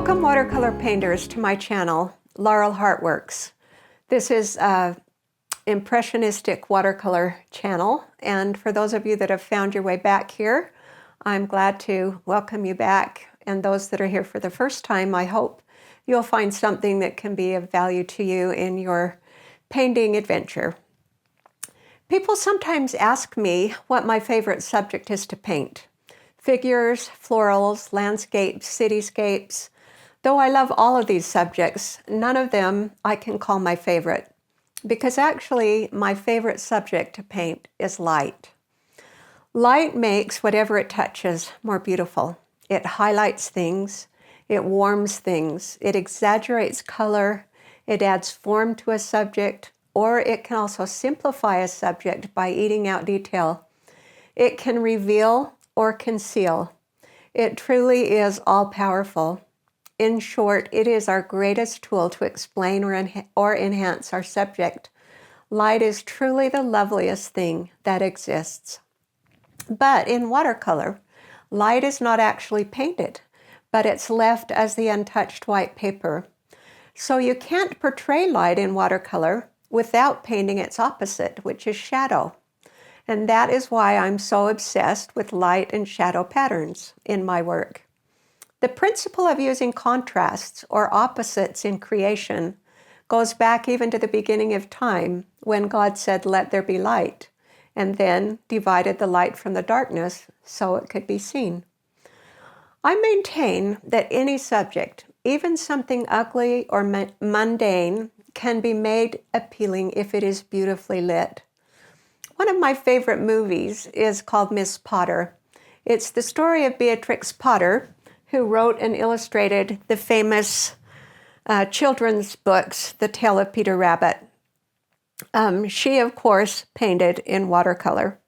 Welcome watercolor painters to my channel, Laurel Hart Works. This is an impressionistic watercolor channel, and for those of you that have found your way back here, I'm glad to welcome you back. And those that are here for the first time, I hope you'll find something that can be of value to you in your painting adventure. People sometimes ask me what my favorite subject is to paint. Figures, florals, landscapes, cityscapes. Though I love all of these subjects, none of them I can call my favorite, because actually my favorite subject to paint is light. Light makes whatever it touches more beautiful. It highlights things, it warms things, it exaggerates color, it adds form to a subject, or it can also simplify a subject by eating out detail. It can reveal or conceal. It truly is all-powerful. In short, it is our greatest tool to explain or enhance our subject. Light is truly the loveliest thing that exists. But in watercolor, light is not actually painted, but it's left as the untouched white paper. So you can't portray light in watercolor without painting its opposite, which is shadow. And that is why I'm so obsessed with light and shadow patterns in my work. The principle of using contrasts or opposites in creation goes back even to the beginning of time, when God said, "Let there be light," and then divided the light from the darkness so it could be seen. I maintain that any subject, even something ugly or mundane, can be made appealing if it is beautifully lit. One of my favorite movies is called Miss Potter. It's the story of Beatrix Potter, who wrote and illustrated the famous children's books, The Tale of Peter Rabbit. She, of course, painted in watercolor,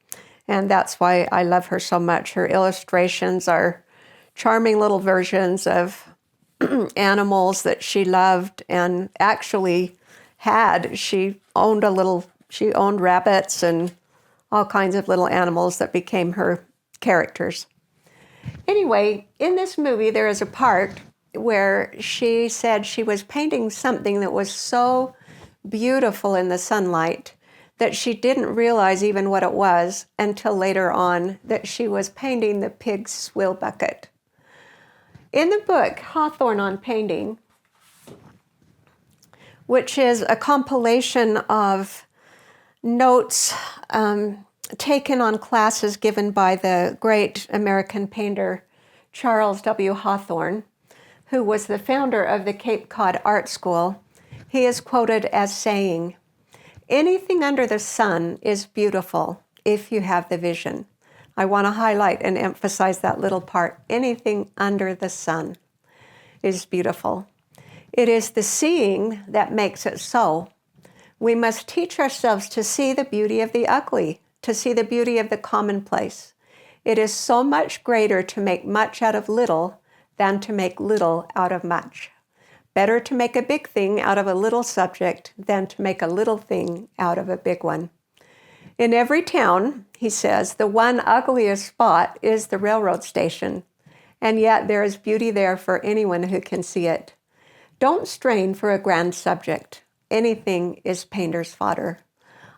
and that's why I love her so much. Her illustrations are charming little versions of animals that she loved and actually had. She owned rabbits and all kinds of little animals that became her characters. Anyway, in this movie, there is a part where she said she was painting something that was so beautiful in the sunlight that she didn't realize even what it was until later on, that she was painting the pig's swill bucket. In the book, Hawthorne on Painting, which is a compilation of notes taken on classes given by the great American painter Charles W. Hawthorne, who was the founder of the Cape Cod Art School, he is quoted as saying, "Anything under the sun is beautiful if you have the vision." I want to highlight and emphasize that little part. Anything under the sun is beautiful. It is the seeing that makes it so. We must teach ourselves to see the beauty of the ugly, to see the beauty of the commonplace. It is so much greater to make much out of little than to make little out of much. Better to make a big thing out of a little subject than to make a little thing out of a big one. In every town, he says, the one ugliest spot is the railroad station, and yet there is beauty there for anyone who can see it. Don't strain for a grand subject. Anything is painter's fodder.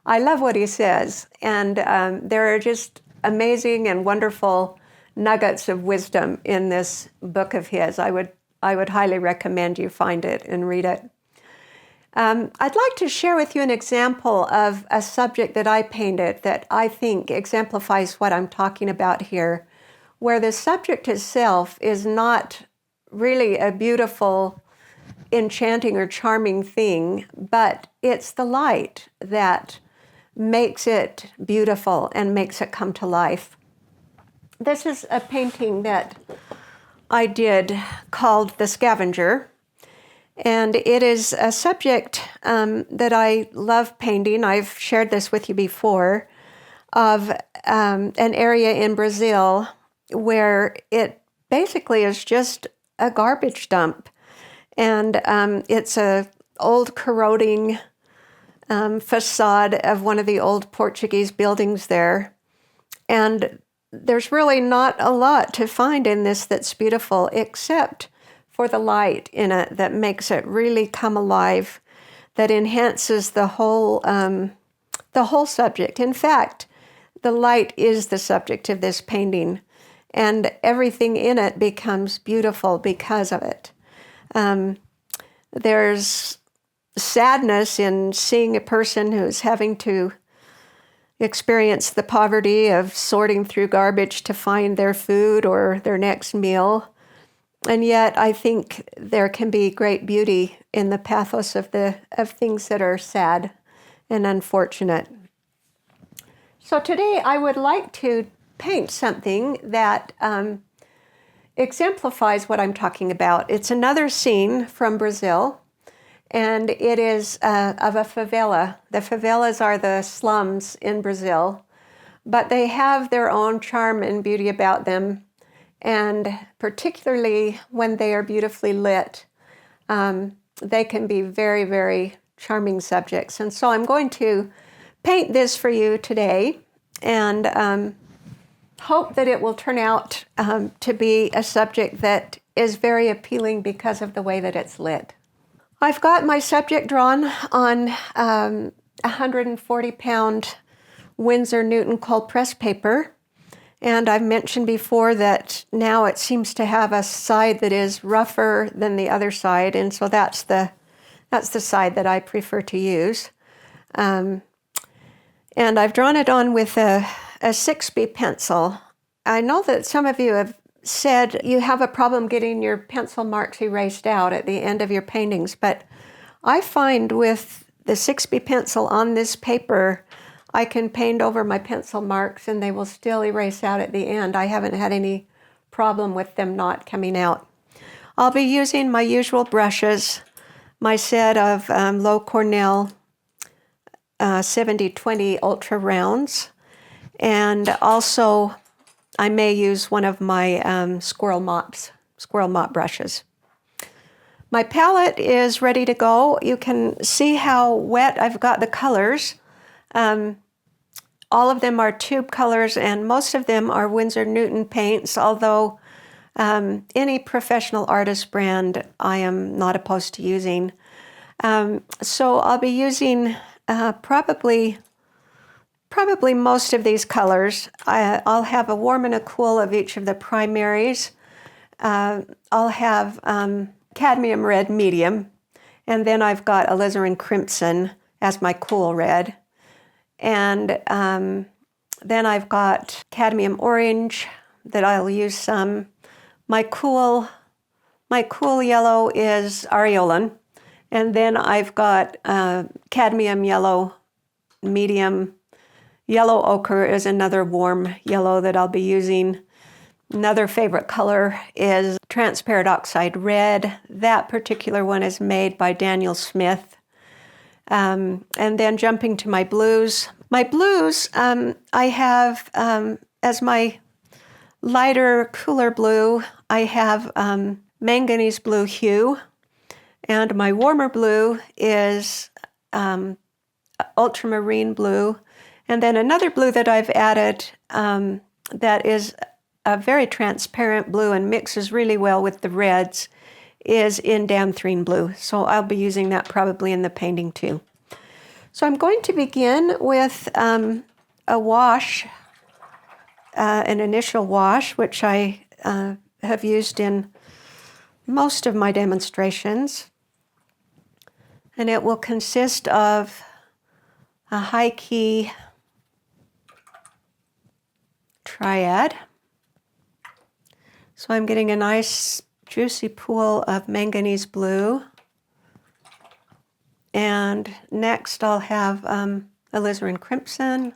I love what he says, and there are just amazing and wonderful nuggets of wisdom in this book of his. I would highly recommend you find it and read it. I'd like to share with you an example of a subject that I painted that I think exemplifies what I'm talking about here, where the subject itself is not really a beautiful, enchanting or charming thing, but it's the light that makes it beautiful and makes it come to life. This is a painting that I did called The Scavenger, and it is a subject that I love painting. I've shared this with you before, of an area in Brazil where it basically is just a garbage dump. And it's an old corroding facade of one of the old Portuguese buildings there. And there's really not a lot to find in this that's beautiful, except for the light in it that makes it really come alive, that enhances the whole subject. In fact, the light is the subject of this painting, and everything in it becomes beautiful because of it. There's sadness in seeing a person who's having to experience the poverty of sorting through garbage to find their food or their next meal. And yet I think there can be great beauty in the pathos of things that are sad and unfortunate. So today I would like to paint something that exemplifies what I'm talking about. It's another scene from Brazil, and it is of a favela. The favelas are the slums in Brazil, but they have their own charm and beauty about them, and particularly when they are beautifully lit, they can be very, very charming subjects. And so I'm going to paint this for you today, and hope that it will turn out to be a subject that is very appealing because of the way that it's lit. I've got my subject drawn on 140-pound Winsor Newton cold press paper, and I've mentioned before that now it seems to have a side that is rougher than the other side, and so that's the side that I prefer to use. And I've drawn it on with a 6B pencil. I know that some of you have said you have a problem getting your pencil marks erased out at the end of your paintings, but I find with the 6B pencil on this paper, I can paint over my pencil marks and they will still erase out at the end. I haven't had any problem with them not coming out. I'll be using my usual brushes, my set of Low Cornell 70-20 Ultra Rounds, and also I may use one of my squirrel mop brushes. My palette is ready to go. You can see how wet I've got the colors. All of them are tube colors, and most of them are Winsor Newton paints, although any professional artist brand I am not opposed to using. So I'll be using probably most of these colors. I'll have a warm and a cool of each of the primaries. I'll have cadmium red medium, and then I've got alizarin crimson as my cool red. And then I've got cadmium orange that I'll use some. My cool yellow is aureolin, and then I've got cadmium yellow medium. Yellow ochre is another warm yellow that I'll be using. Another favorite color is transparent oxide red. That particular one is made by Daniel Smith. And then jumping to my blues. My blues, I have, as my lighter, cooler blue, I have manganese blue hue. And my warmer blue is ultramarine blue. And then another blue that I've added that is a very transparent blue and mixes really well with the reds is indanthrene blue. So I'll be using that probably in the painting too. So I'm going to begin with a wash, an initial wash, which I have used in most of my demonstrations. And it will consist of a high key triad. So I'm getting a nice juicy pool of manganese blue. And next I'll have alizarin crimson.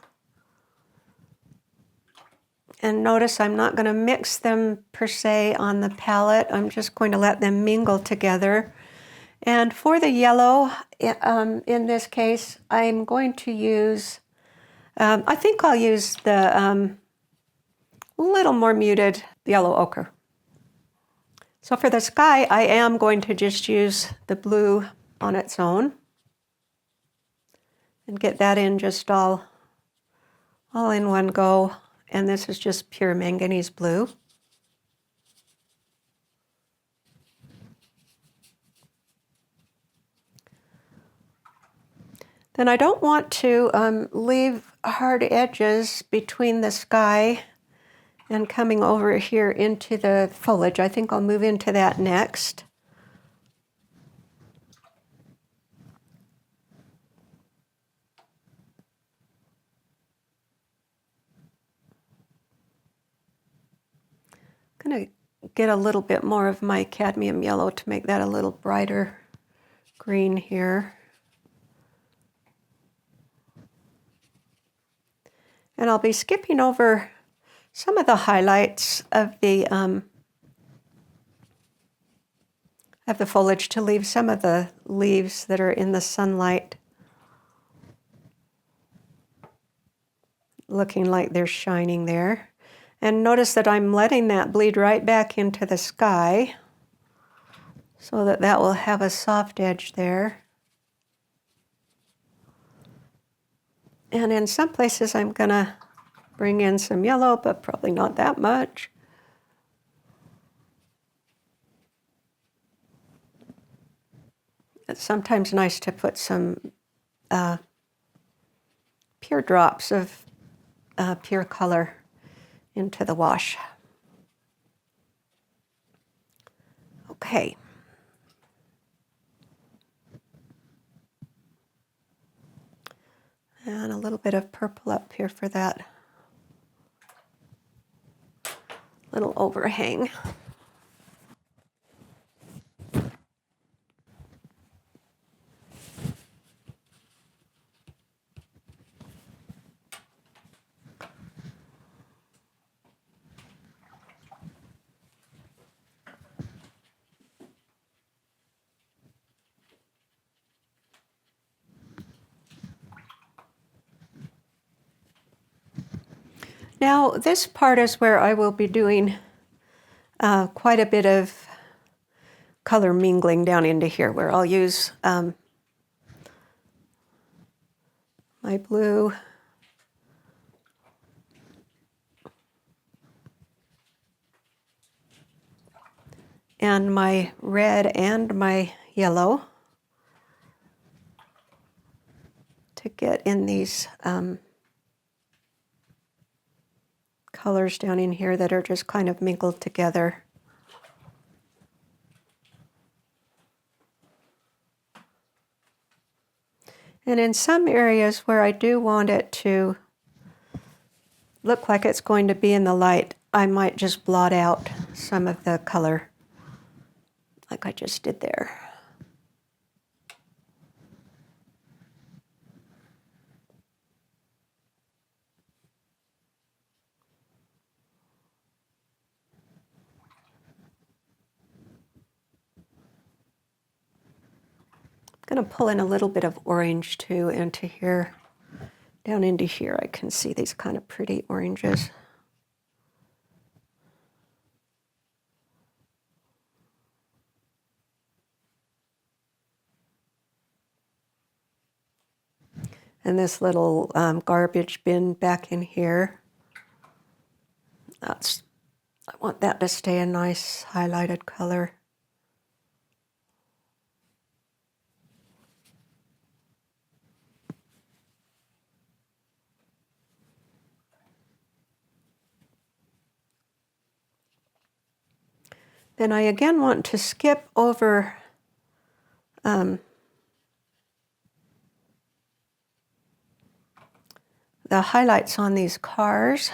And notice I'm not going to mix them per se on the palette. I'm just going to let them mingle together. And for the yellow, in this case, I'm going to use, I think I'll use the little more muted yellow ochre. So for the sky, I am going to just use the blue on its own and get that in just all in one go. And this is just pure manganese blue. Then I don't want to leave hard edges between the sky and coming over here into the foliage. I think I'll move into that next. I'm going to get a little bit more of my cadmium yellow to make that a little brighter green here. And I'll be skipping over some of the highlights of the foliage to leave some of the leaves that are in the sunlight looking like they're shining there. And notice that I'm letting that bleed right back into the sky so that that will have a soft edge there. And in some places I'm going to bring in some yellow, but probably not that much. It's sometimes nice to put some pure drops of pure color into the wash. Okay. And a little bit of purple up here for that little overhang. Now, this part is where I will be doing quite a bit of color mingling down into here, where I'll use my blue and my red and my yellow to get in these colors down in here that are just kind of mingled together. And in some areas where I do want it to look like it's going to be in the light, I might just blot out some of the color like I just did there. I'm going to pull in a little bit of orange too into here. Down into here I can see these kind of pretty oranges. And this little garbage bin back in here, I want that to stay a nice highlighted color. Then I again want to skip over the highlights on these cars.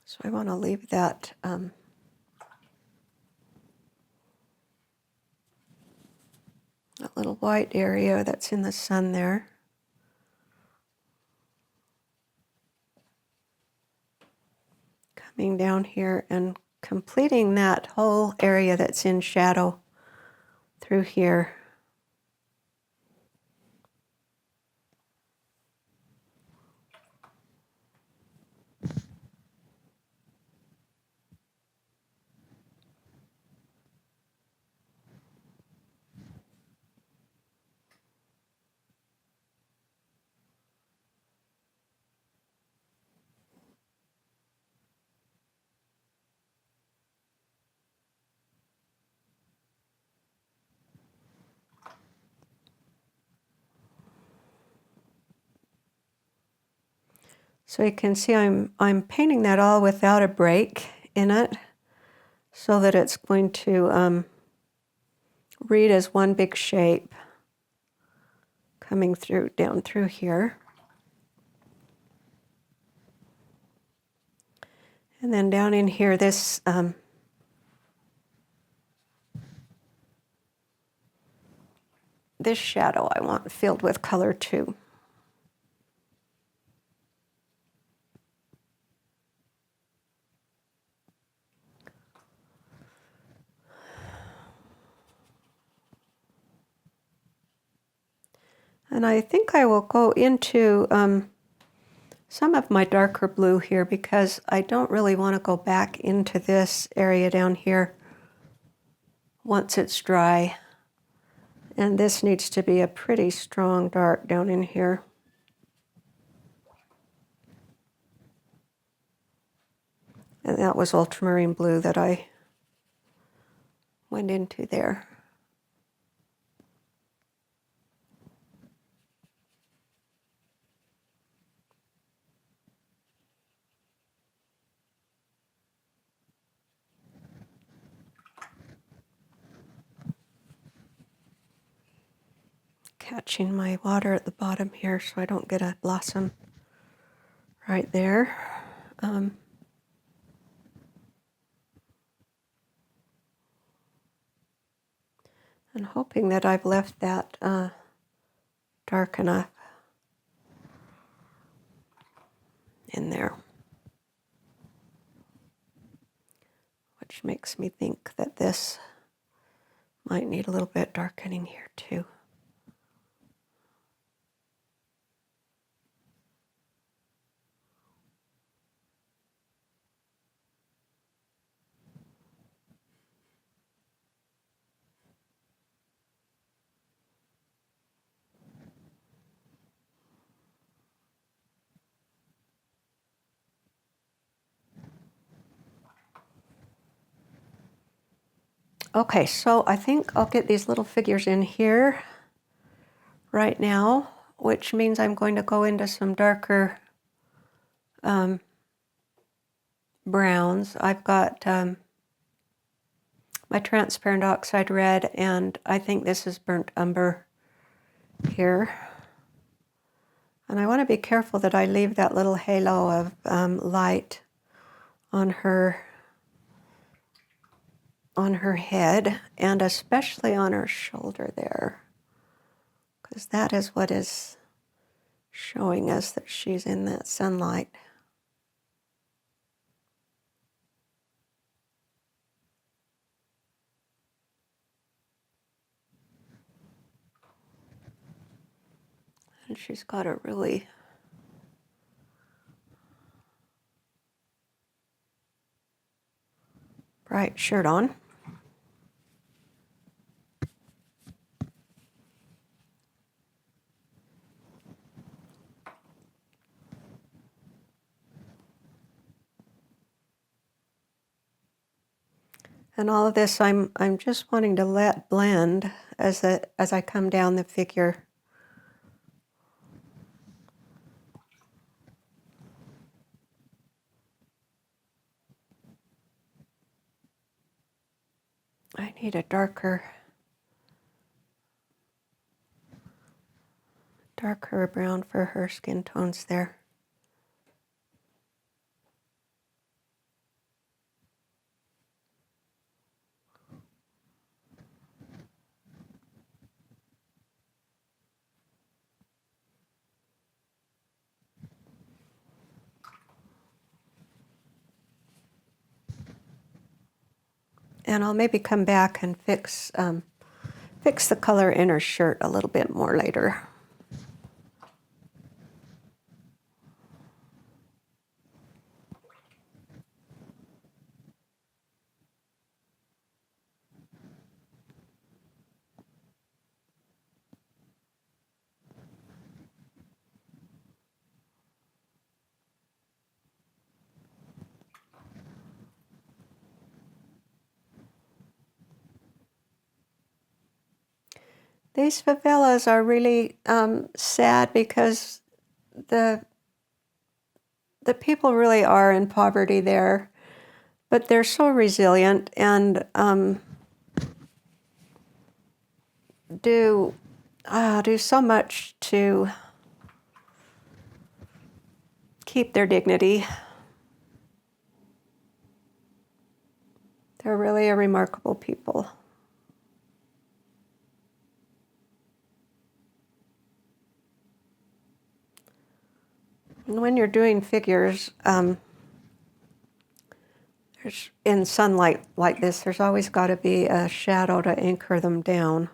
So I want to leave that that little white area that's in the sun there. Coming down here and completing that whole area that's in shadow through here. So you can see I'm painting that all without a break in it so that it's going to read as one big shape coming through down through here. And then down in here, this this shadow I want filled with color too. And I think I will go into some of my darker blue here because I don't really want to go back into this area down here once it's dry. And this needs to be a pretty strong dark down in here. And that was ultramarine blue that I went into there. Catching my water at the bottom here so I don't get a blossom right there. And hoping that I've left that dark enough in there, which makes me think that this might need a little bit darkening here too. Okay, so I think I'll get these little figures in here right now, which means I'm going to go into some darker browns. I've got my transparent oxide red, and I think this is burnt umber here. And I want to be careful that I leave that little halo of light on her head, and especially on her shoulder there, because that is what is showing us that she's in that sunlight. And she's got a really bright shirt on. And all of this I'm just wanting to let blend as I come down the figure. I need a darker brown for her skin tones there. And I'll maybe come back and fix the color in her shirt a little bit more later. These favelas are really sad because the the people really are in poverty there, but they're so resilient and do so much to keep their dignity. They're really a remarkable people. And when you're doing figures, there's, in sunlight like this, there's always got to be a shadow to anchor them down.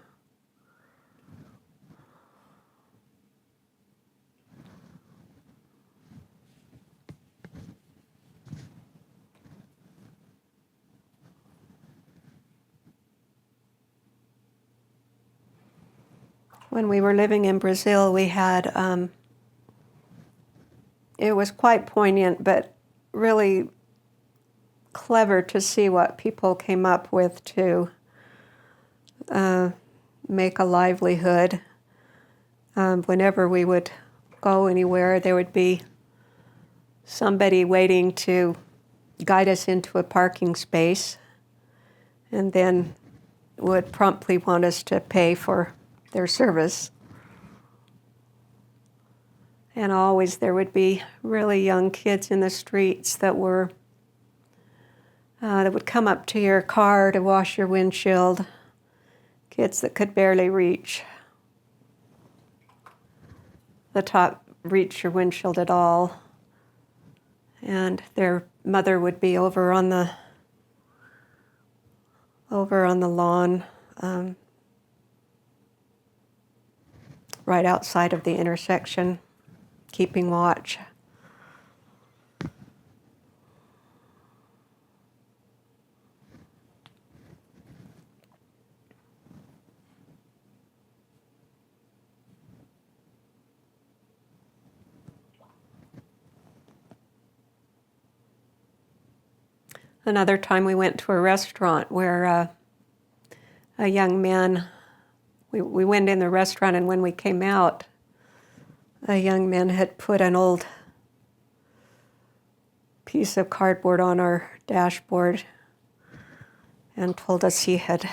When we were living in Brazil, we had, it was quite poignant, but really clever to see what people came up with to make a livelihood. Whenever we would go anywhere, there would be somebody waiting to guide us into a parking space, and then would promptly want us to pay for their service. And always there would be really young kids in the streets that would come up to your car to wash your windshield, kids that could barely reach your windshield at all. And their mother would be over on the lawn, right outside of the intersection, keeping watch. Another time we went to a restaurant where a young man, we went in the restaurant, and when we came out, a young man had put an old piece of cardboard on our dashboard and told us he had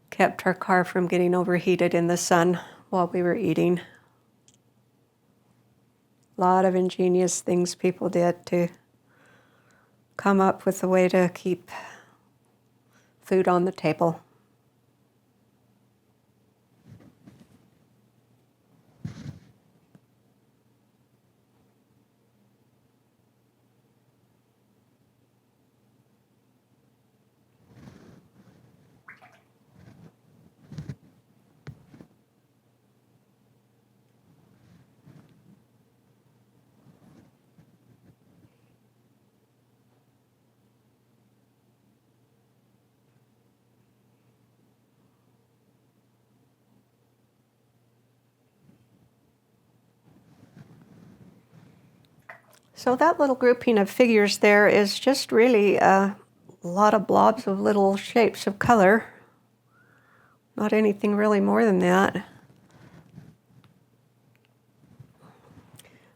kept our car from getting overheated in the sun while we were eating. A lot of ingenious things people did to come up with a way to keep food on the table. So that little grouping of figures there is just really a lot of blobs of little shapes of color. Not anything really more than that.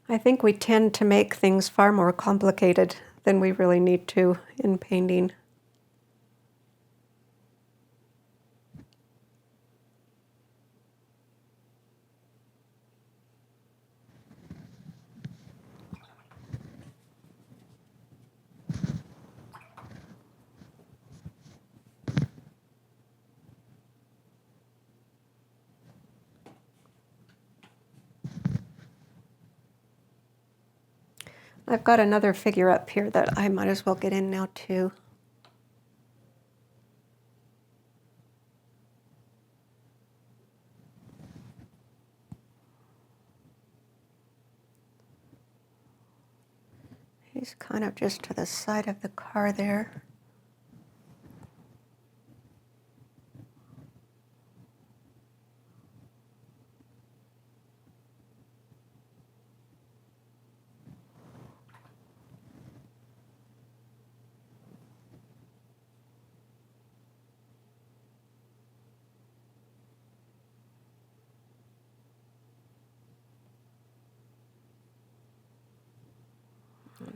I think we tend to make things far more complicated than we really need to in painting. I've got another figure up here that I might as well get in now too. He's kind of just to the side of the car there.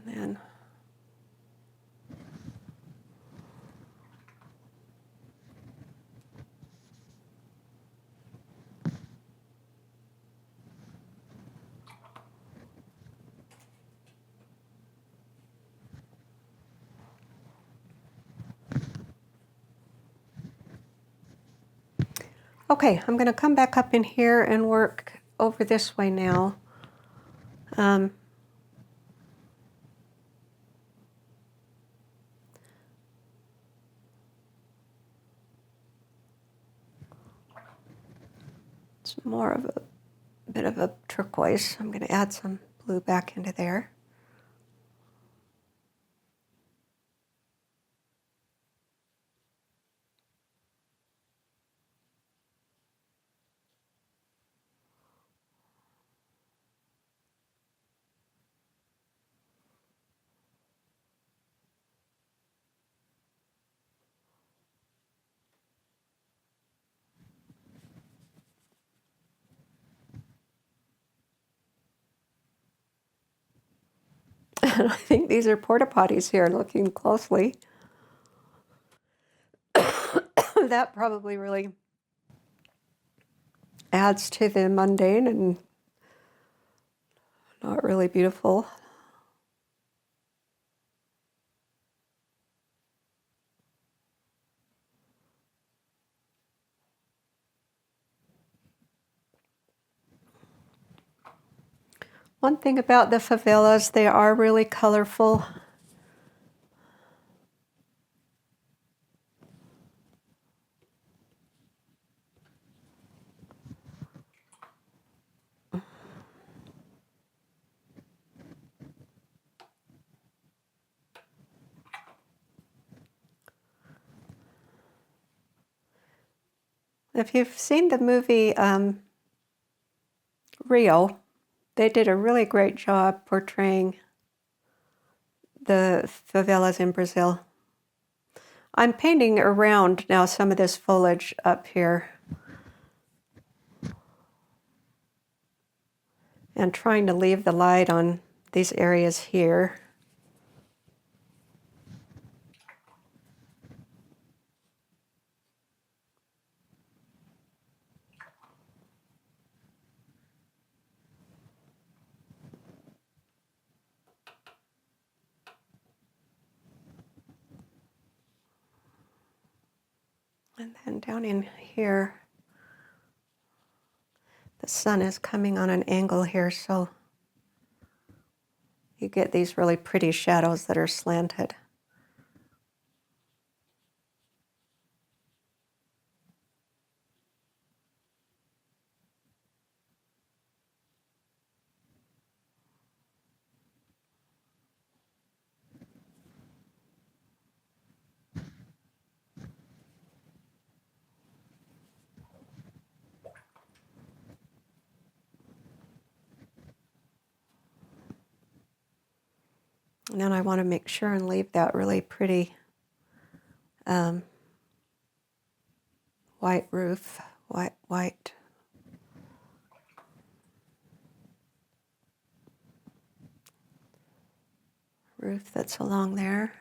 And then okay, I'm going to come back up in here and work over this way now. It's more of a bit of a turquoise. I'm going to add some blue back into there. And I think these are porta potties here, looking closely. That probably really adds to the mundane and not really beautiful. One thing about the favelas, they are really colorful. If you've seen the movie Rio, they did a really great job portraying the favelas in Brazil. I'm painting around now some of this foliage up here and trying to leave the light on these areas here. And then down in here, the sun is coming on an angle here, so you get these really pretty shadows that are slanted. And then I want to make sure and leave that really pretty white roof, white. Roof that's along there.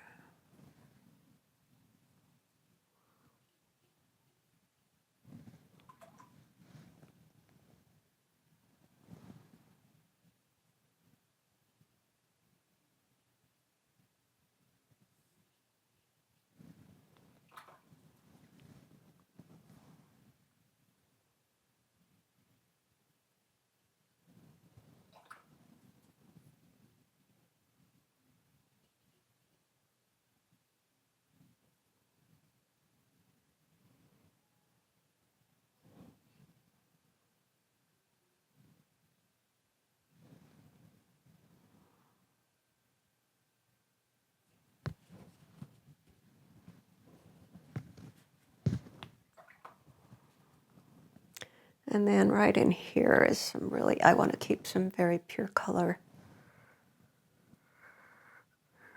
And then right in here is some really, I want to keep some very pure color.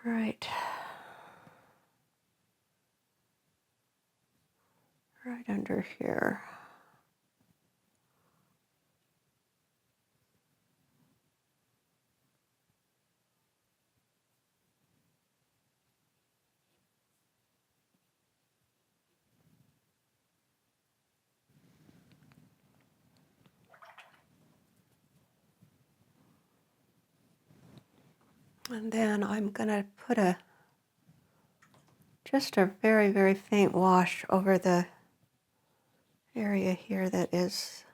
Right under here. And then I'm going to put just a very, very faint wash over the area here that is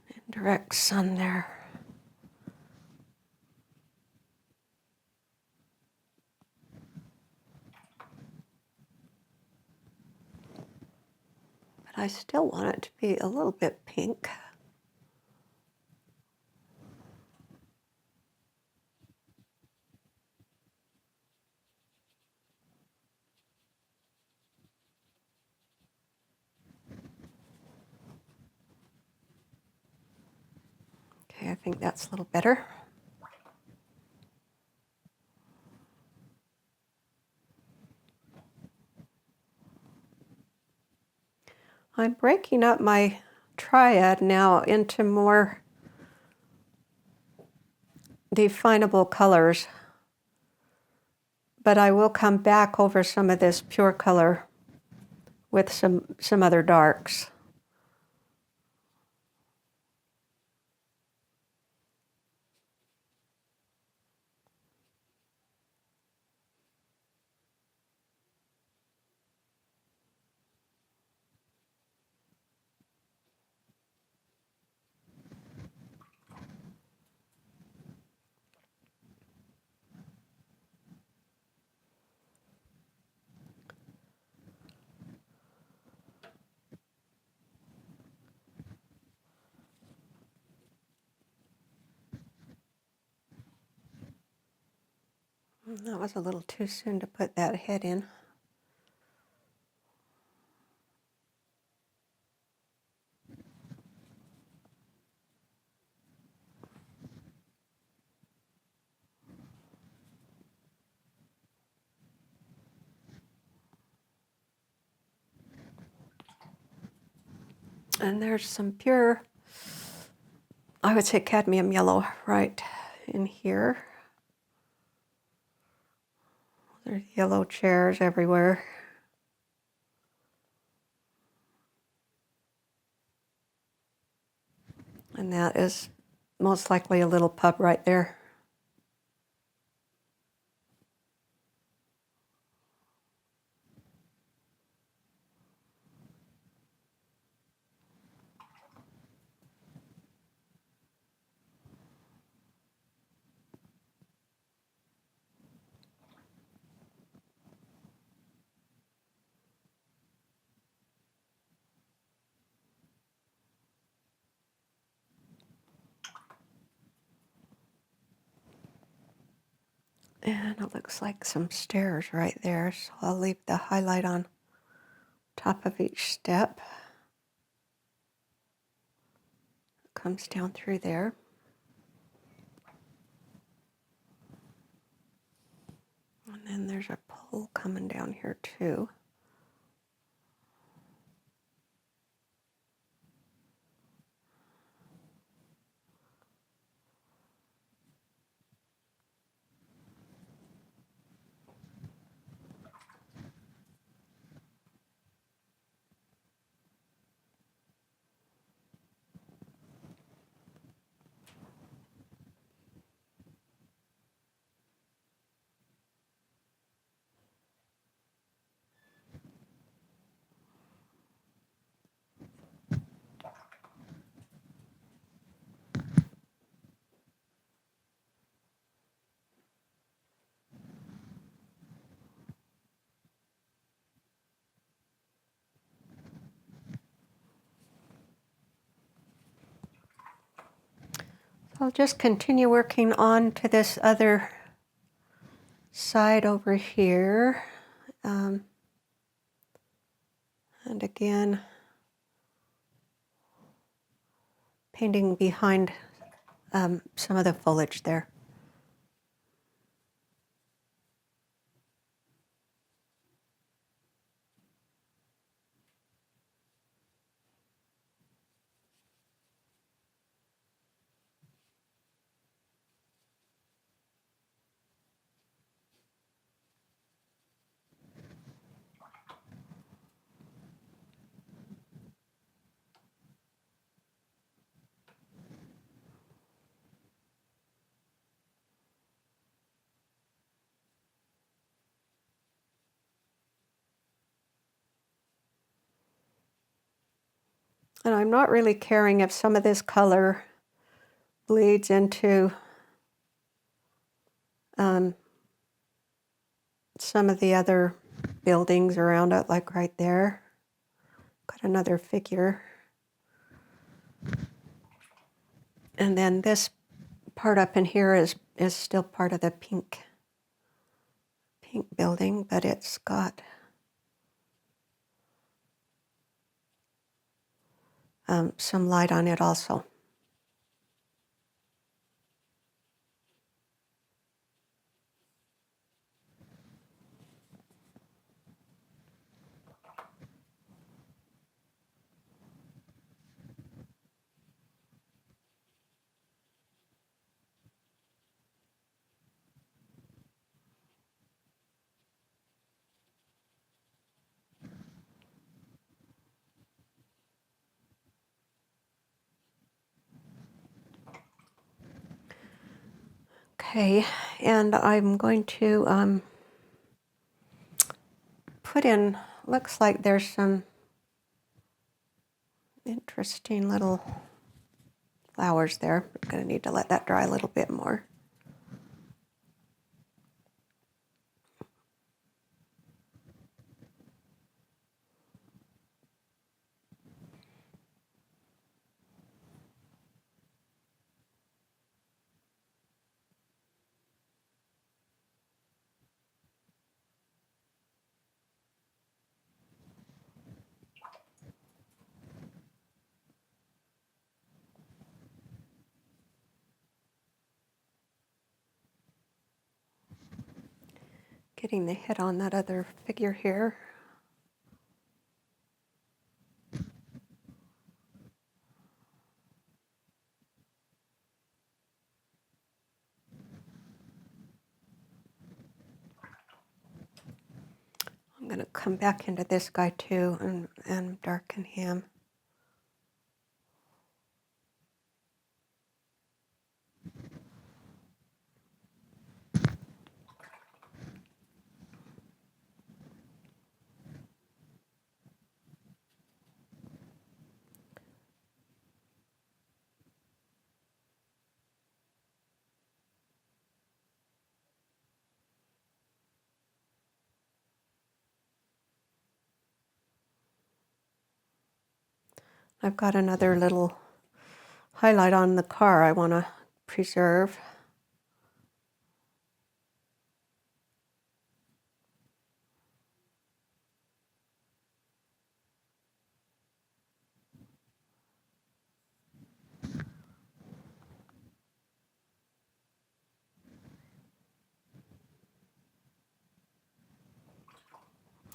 in direct sun there. But I still want it to be a little bit pink. Okay, I think that's a little better. I'm breaking up my triad now into more definable colors, but I will come back over some of this pure color with some other darks. That was a little too soon to put that head in. And there's some pure, I would say cadmium yellow right in here. There's yellow chairs everywhere. And that is most likely a little pup right there. And it looks like some stairs right there, so I'll leave the highlight on top of each step. It comes down through there. And then there's a pole coming down here too. I'll just continue working on to this other side over here. And again, painting behind some of the foliage there. And I'm not really caring if some of this color bleeds into some of the other buildings around it, like right there. Got another figure. And then this part up in here is still part of the pink building, but it's got some light on it also. Okay, and I'm going to put in, looks like there's some interesting little flowers there. I'm going to need to let that dry a little bit more. Getting the hit on that other figure here. I'm going to come back into this guy too and darken him. I've got another little highlight on the car I want to preserve.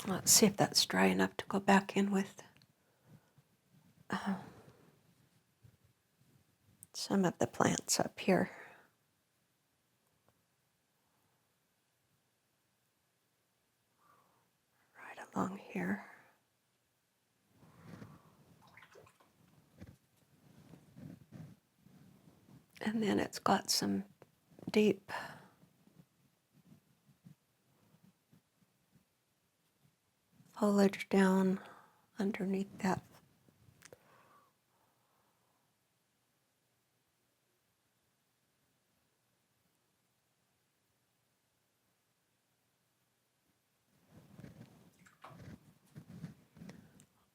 Let's see if that's dry enough to go back in with some of the plants up here. Right along here. And then it's got some deep foliage down underneath that.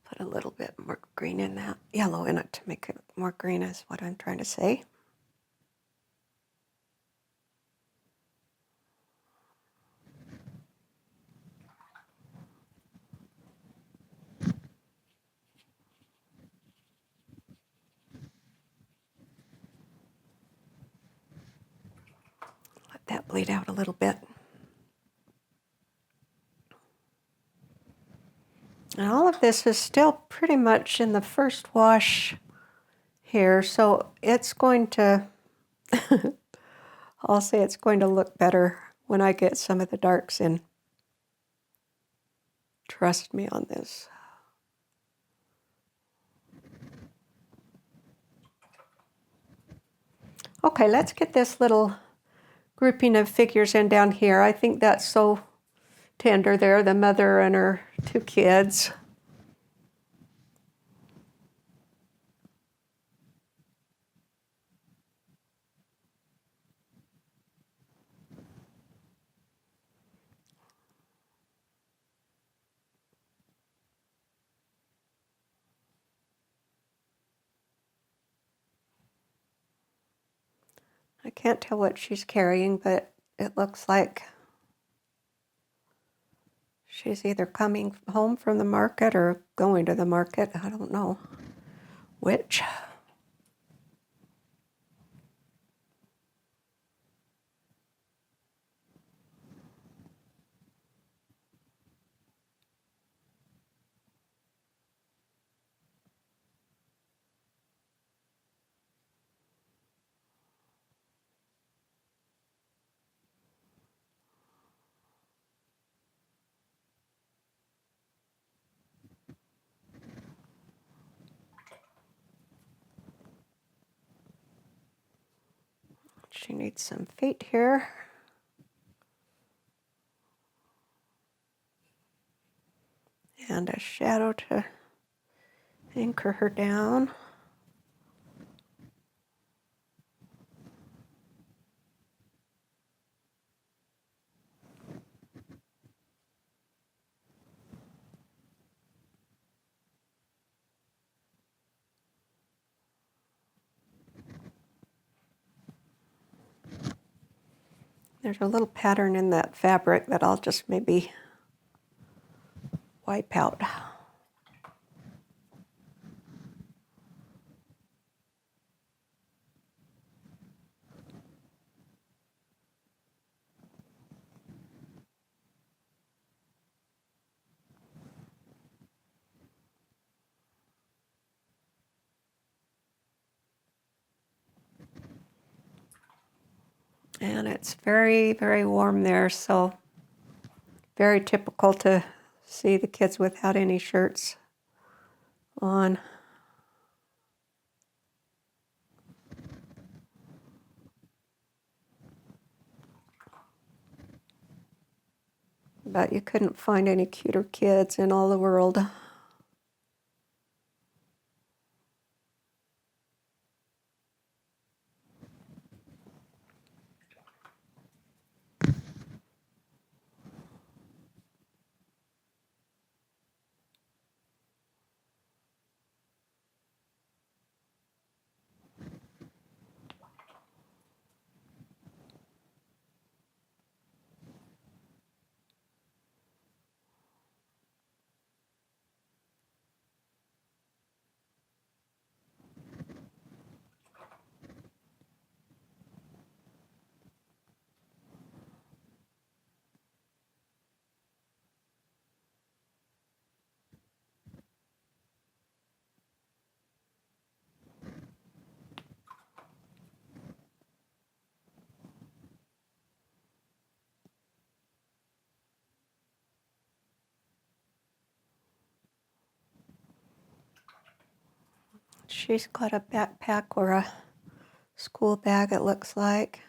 Put a little bit more green in that, yellow in it to make it more green is what I'm trying to say. Let that bleed out a little bit. And all of this is still pretty much in the first wash here, so it's going to, I'll say it's going to look better when I get some of the darks in. Trust me on this. Okay, let's get this little grouping of figures in down here. I think that's so tender there, the mother and her two kids. I can't tell what she's carrying, but it looks like she's either coming home from the market or going to the market. I don't know which. She needs some feet here. And a shadow to anchor her down. There's a little pattern in that fabric that I'll just maybe wipe out. And it's very, very warm there, so very typical to see the kids without any shirts on. But you couldn't find any cuter kids in all the world. She's got a backpack or a school bag, it looks like.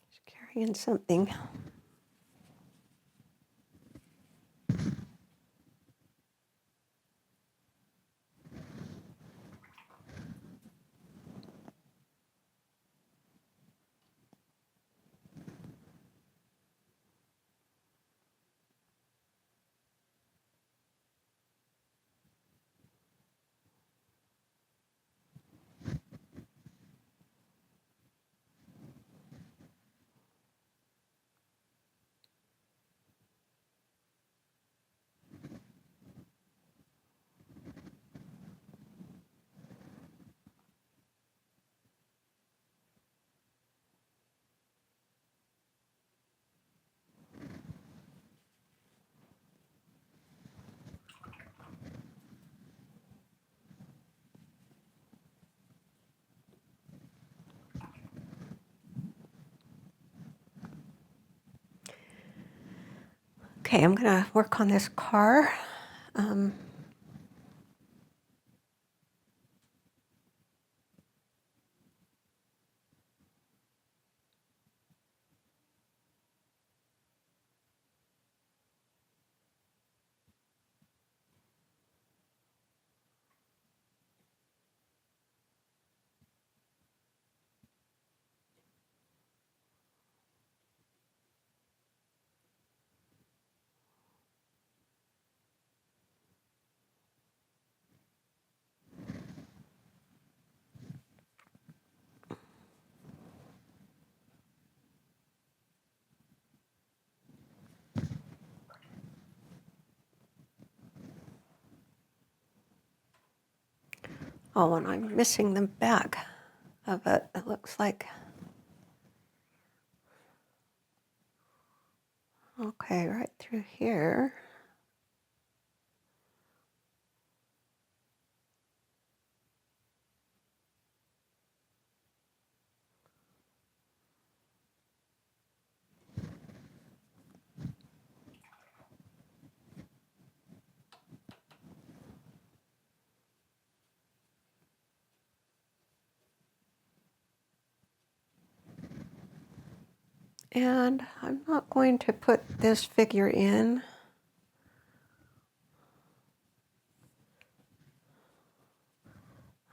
She's carrying something. Okay, I'm gonna work on this car. Oh, and I'm missing the back of it. It looks like. Okay, right through here. And I'm not going to put this figure in.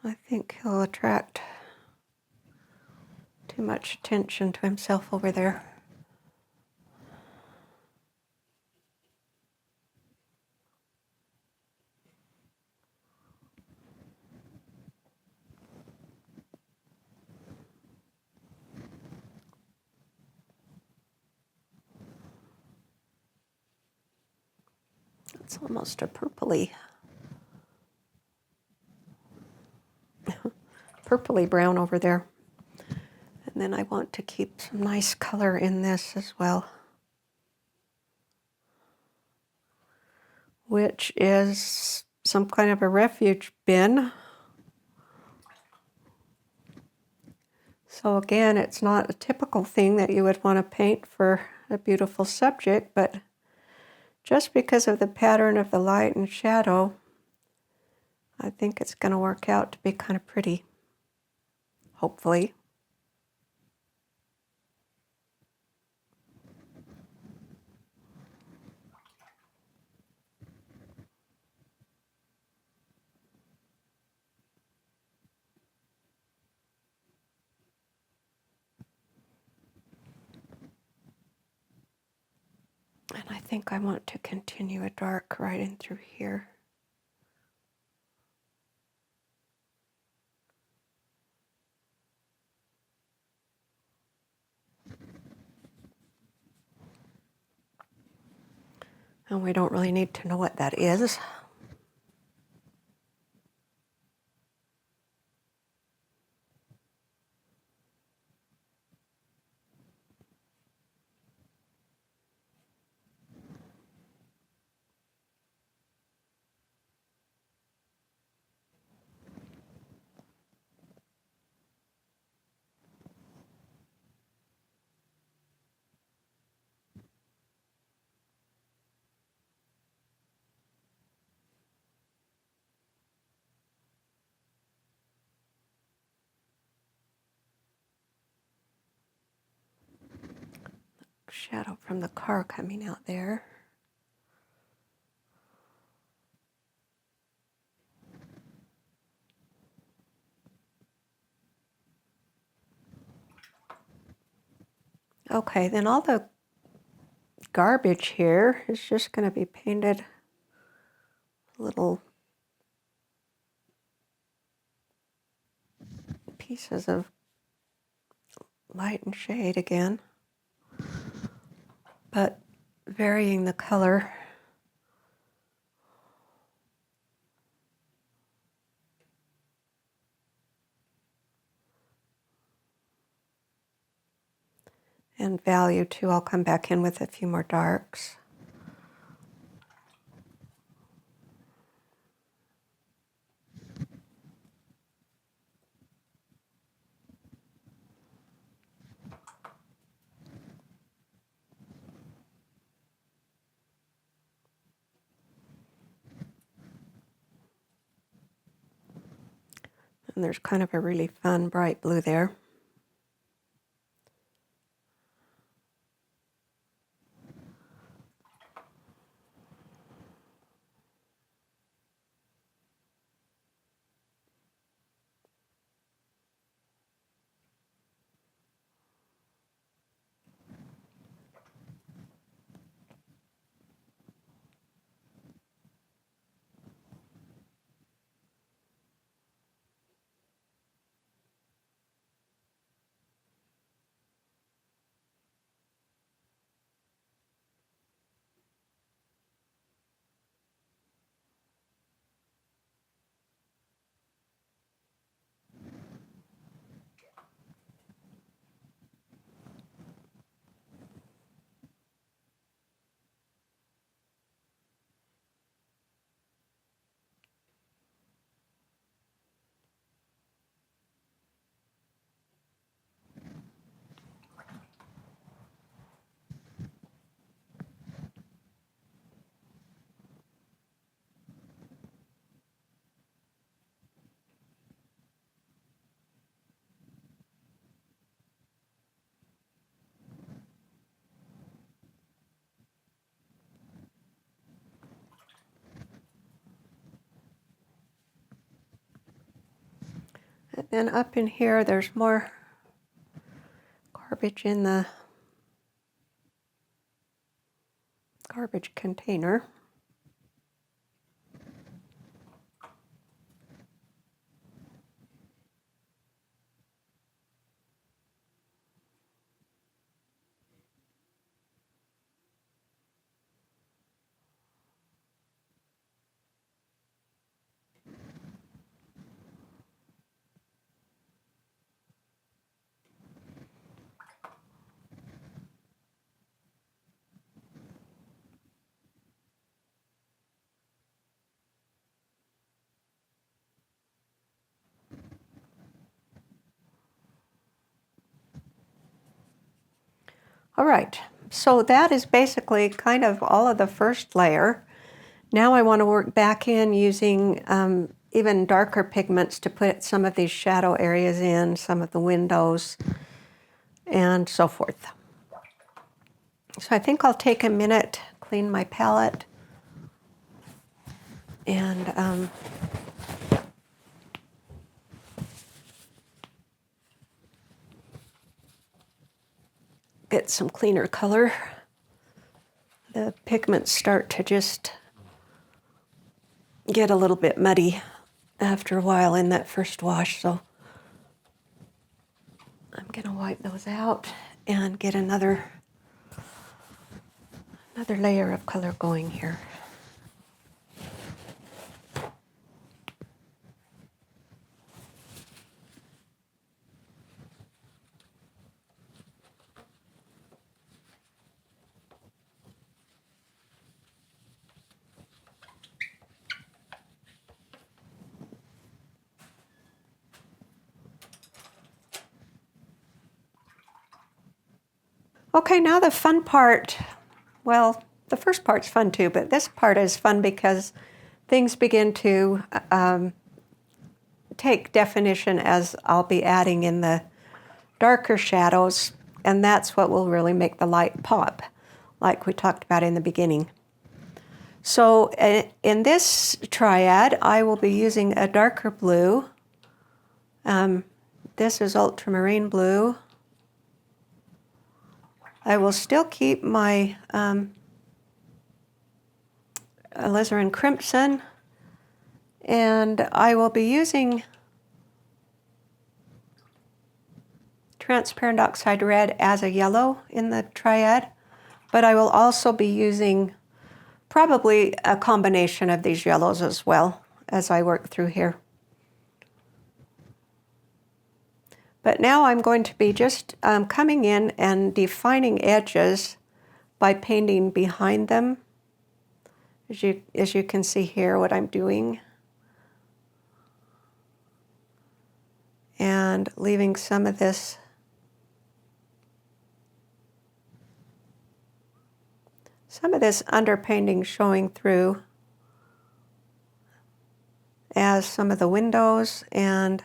I think he'll attract too much attention to himself over there. It's almost a purpley brown over there. And then I want to keep some nice color in this as well, which is some kind of a refuge bin. So again, it's not a typical thing that you would want to paint for a beautiful subject, but just because of the pattern of the light and shadow, I think it's going to work out to be kind of pretty, hopefully. And I think I want to continue a dark right in through here. And we don't really need to know what that is. Shadow from the car coming out there. Okay, then all the garbage here is just going to be painted little pieces of light and shade again, but varying the color. And value too, I'll come back in with a few more darks. And there's kind of a really fun bright blue there. And then up in here, there's more garbage in the garbage container. All right, so that is basically kind of all of the first layer. Now I want to work back in using even darker pigments to put some of these shadow areas in, some of the windows, and so forth. So I think I'll take a minute, clean my palette, and get some cleaner color. The pigments start to just get a little bit muddy after a while in that first wash, so I'm going to wipe those out and get another layer of color going here. Okay, now the fun part. Well, the first part's fun too, but this part is fun because things begin to take definition as I'll be adding in the darker shadows, and that's what will really make the light pop, like we talked about in the beginning. So in this triad, I will be using a darker blue. This is ultramarine blue. I will still keep my alizarin crimson, and I will be using transparent oxide red as a yellow in the triad, but I will also be using probably a combination of these yellows as well as I work through here. But now I'm going to be just coming in and defining edges by painting behind them. As you can see here what I'm doing. And leaving some of this underpainting showing through as some of the windows and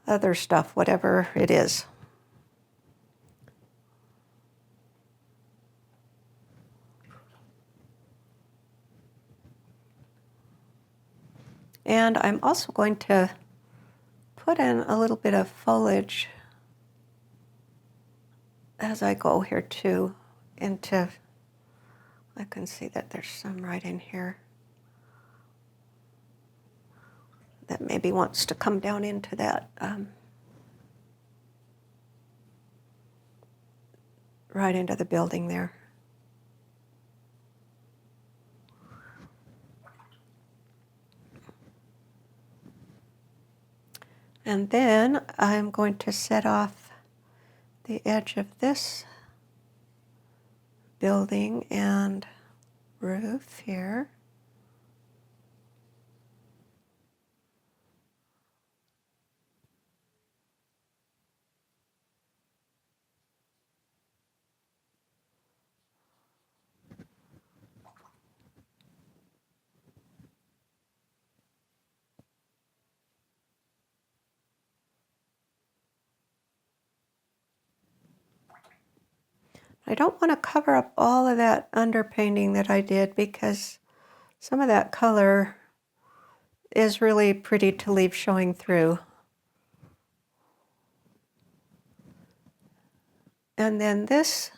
other stuff, whatever it is. And I'm also going to put in a little bit of foliage as I go here too, I can see that there's some right in here that maybe wants to come down into that right into the building there. And then I'm going to set off the edge of this building and roof here. I don't want to cover up all of that underpainting that I did because some of that color is really pretty to leave showing through. And then this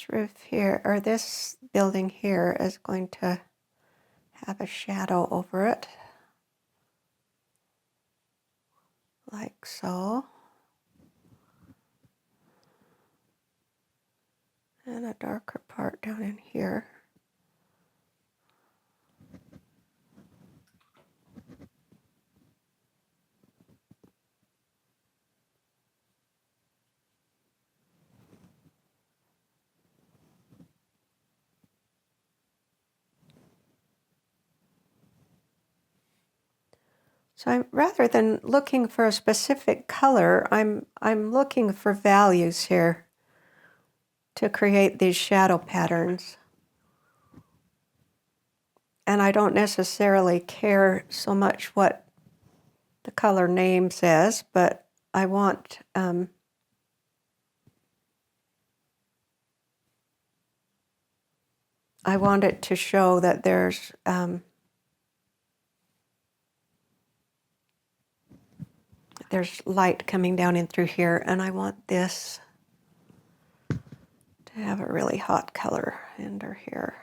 roof here, or this building here, is going to have a shadow over it, like so. And a darker part down in here. So rather than looking for a specific color, I'm looking for values here to create these shadow patterns. And I don't necessarily care so much what the color name says, but I want it to show that there's light coming down in through here, and I want this to have a really hot color under here.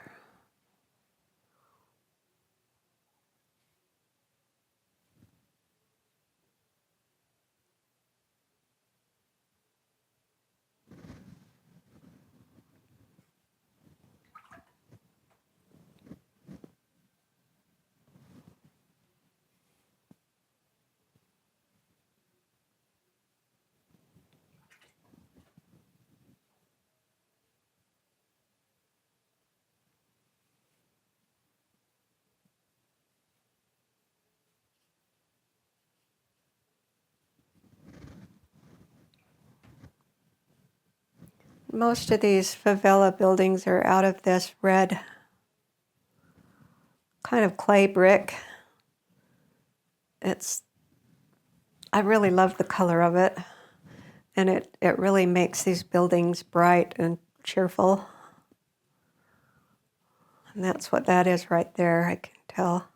Most of these favela buildings are out of this red kind of clay brick. I really love the color of it, and it really makes these buildings bright and cheerful. And that's what that is right there, I can tell.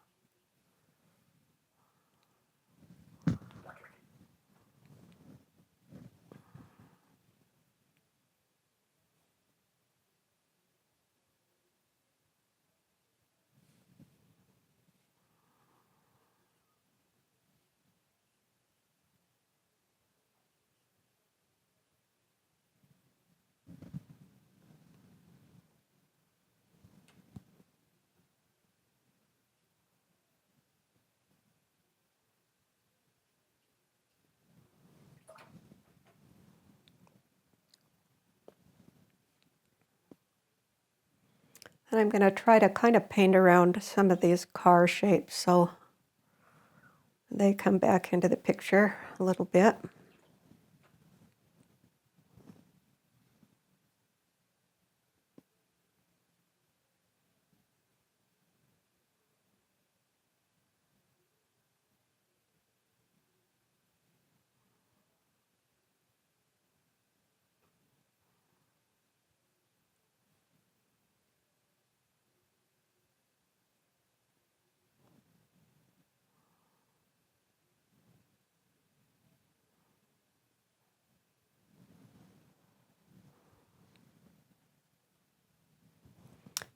And I'm going to try to kind of paint around some of these car shapes so they come back into the picture a little bit.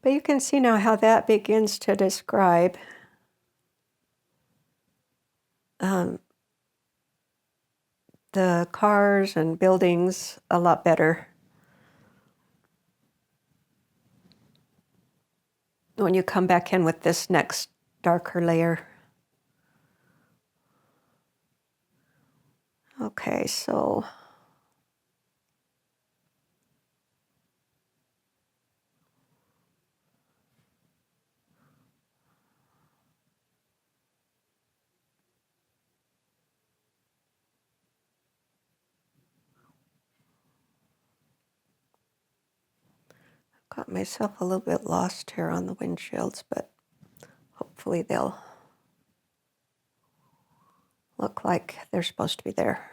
But you can see now how that begins to describe the cars and buildings a lot better when you come back in with this next darker layer. Okay, so got myself a little bit lost here on the windshields, but hopefully they'll look like they're supposed to be there.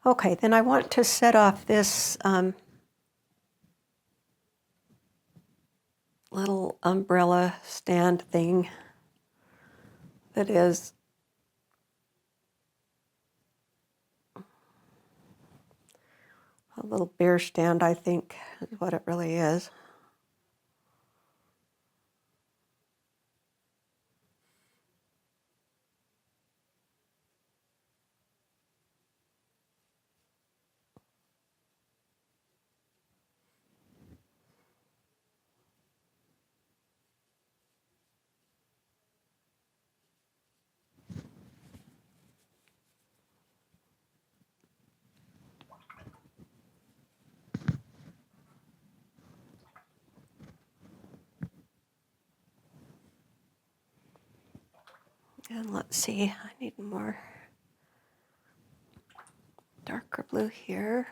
Okay, then I want to set off this little umbrella stand thing that is a little beer stand, I think is what it really is. And let's see, I need more darker blue here.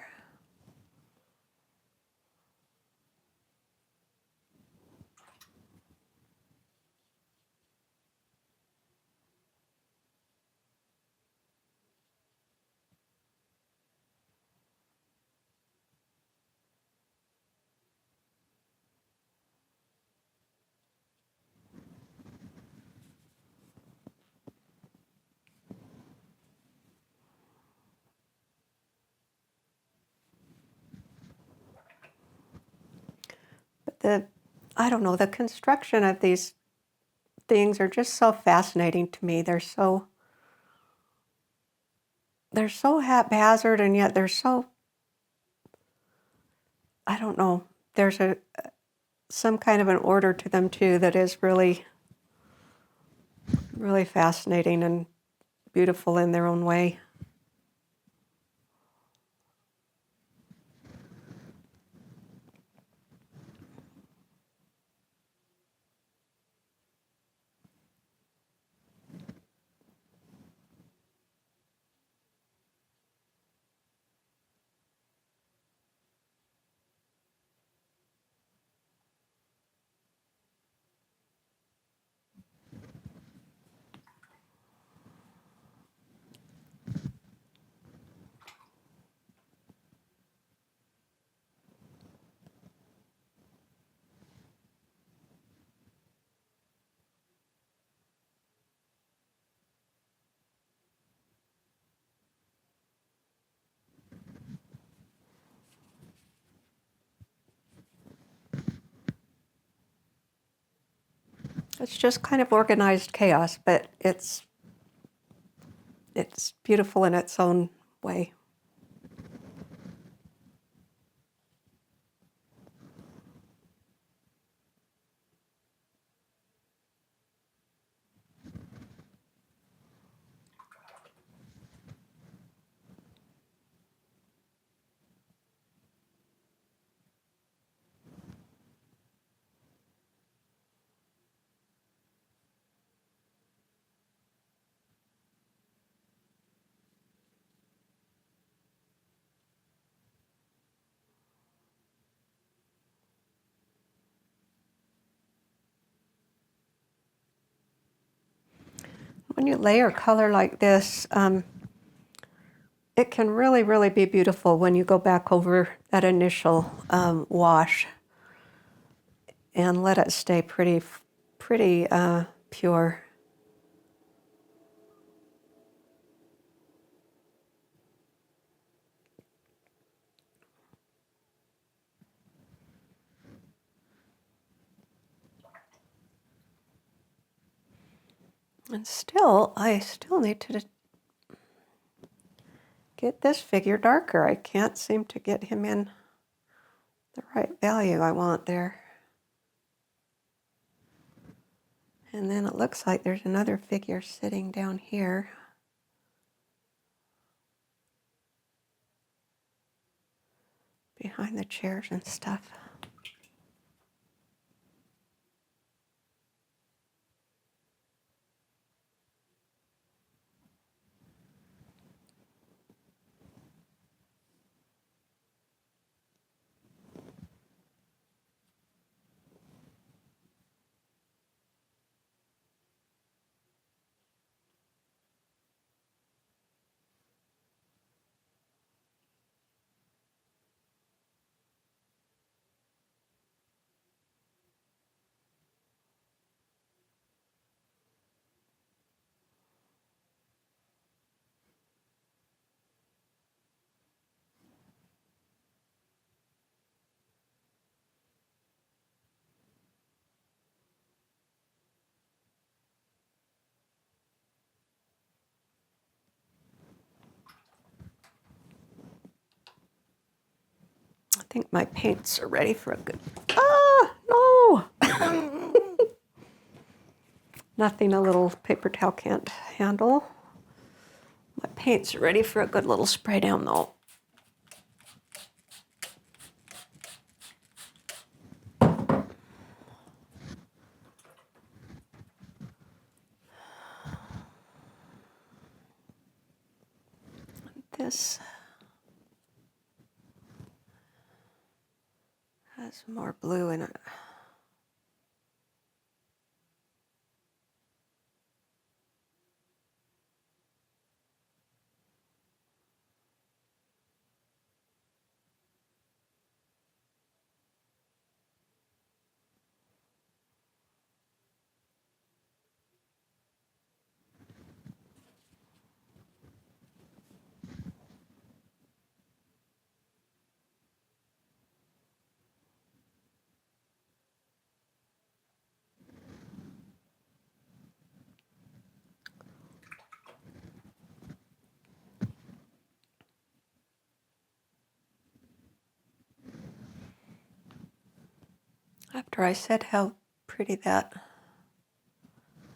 But I don't know, the construction of these things are just so fascinating to me. They're so haphazard, and yet they're so, I don't know, there's some kind of an order to them too that is really, really fascinating and beautiful in their own way. It's just kind of organized chaos, but it's beautiful in its own way. When you layer color like this, it can really, really be beautiful when you go back over that initial wash and let it stay pretty pure. And I still need to get this figure darker. I can't seem to get him in the right value I want there. And then it looks like there's another figure sitting down here. Behind the chairs and stuff. think my paints are ready for a good... Ah, no! Nothing a little paper towel can't handle. My paints are ready for a good little spray down though. This has more blue in it. After I said how pretty that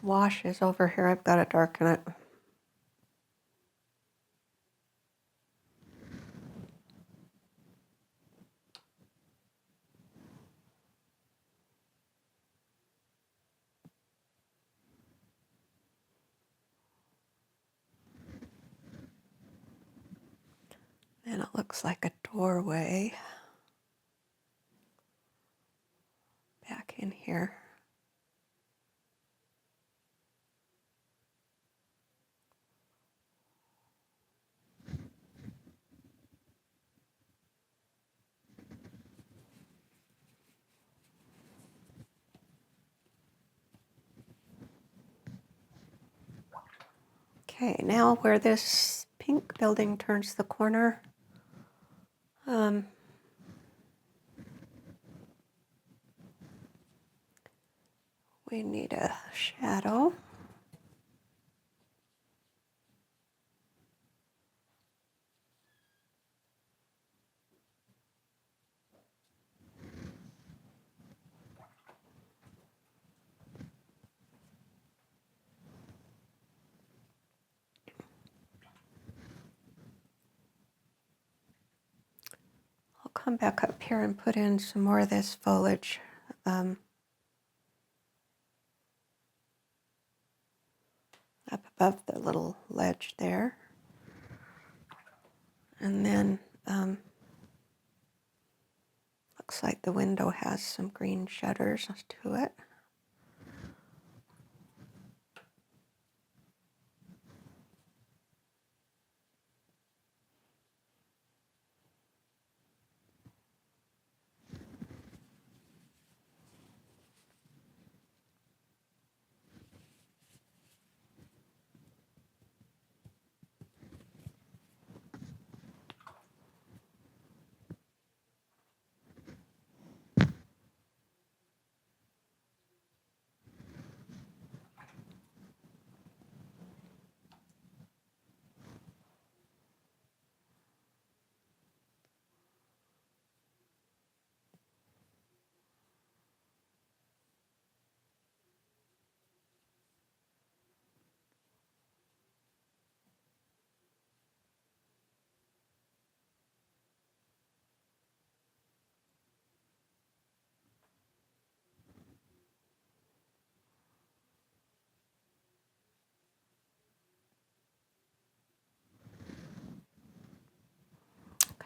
wash is over here, I've got to darken it. And it looks like a doorway back in here. Okay, now where this pink building turns the corner, we need a shadow. I'll come back up here and put in some more of this foliage. Up above the little ledge there. And then looks like the window has some green shutters to it.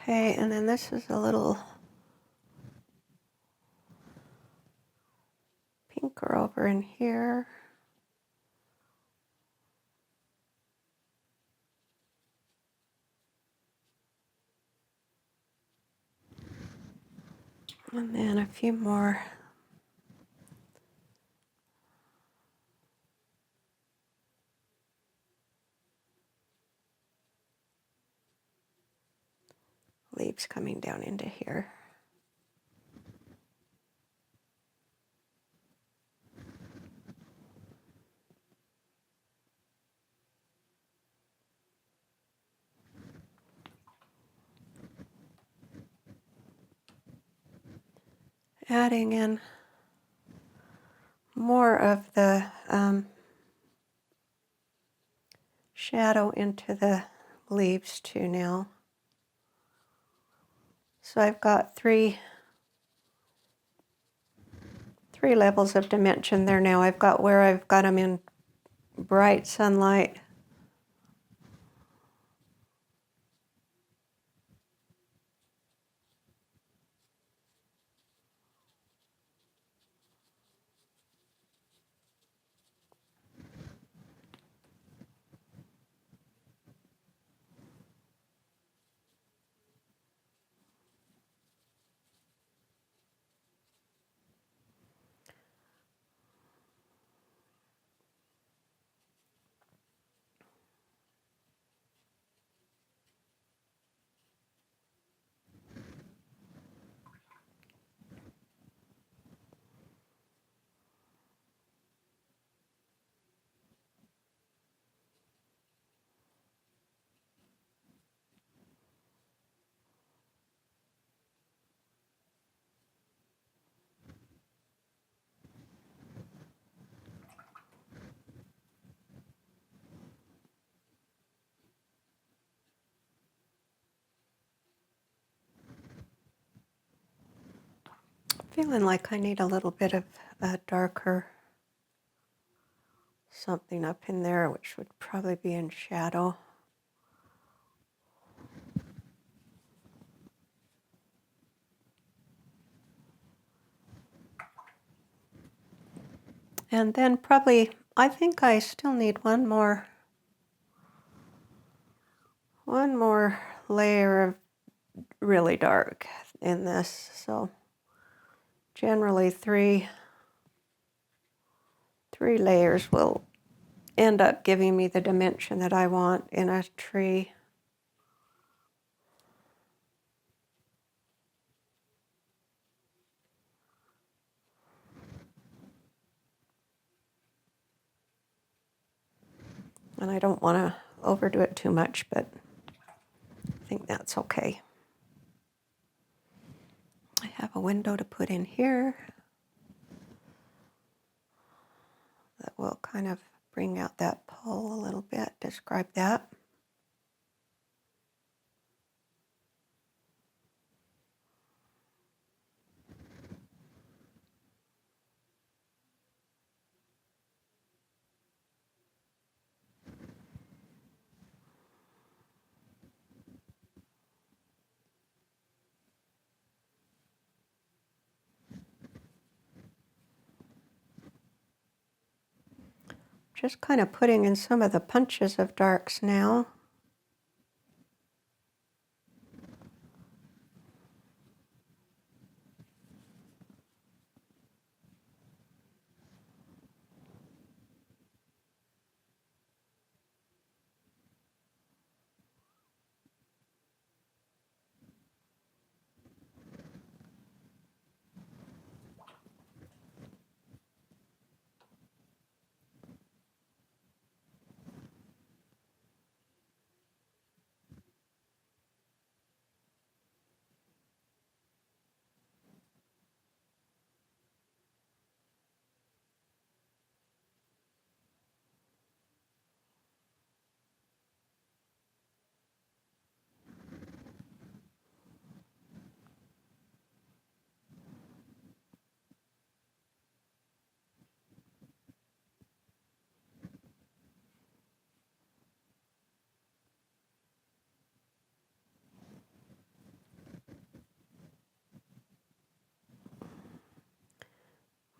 Okay, and then this is a little pinker over in here. And then a few more leaves coming down into here. adding in more of the shadow into the leaves too now. So I've got three levels of dimension there now. I've got where I've got them in bright sunlight, feeling like I need a little bit of a darker something up in there, which would probably be in shadow. And then probably, I think I still need one more layer of really dark in this. So generally three layers will end up giving me the dimension that I want in a tree. And I don't want to overdo it too much, but I think that's okay. I have a window to put in here that will kind of bring out that pull a little bit, describe that. Just kind of putting in some of the punches of darks now.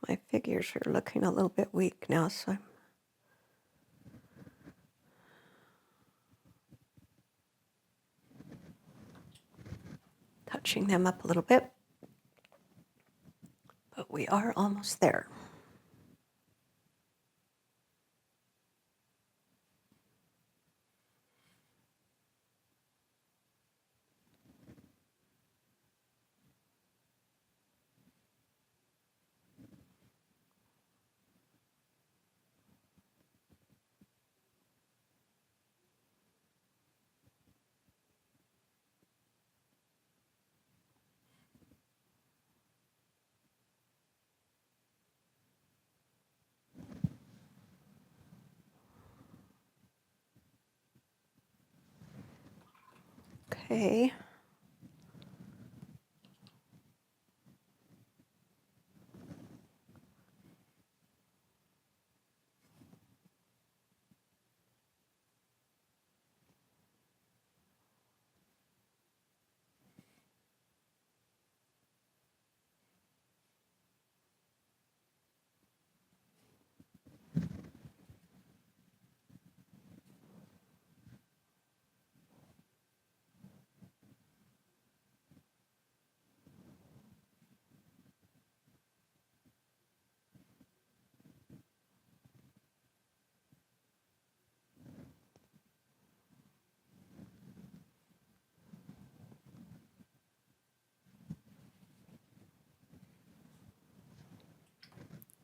My figures are looking a little bit weak now, so I'm touching them up a little bit. But we are almost there. Okay.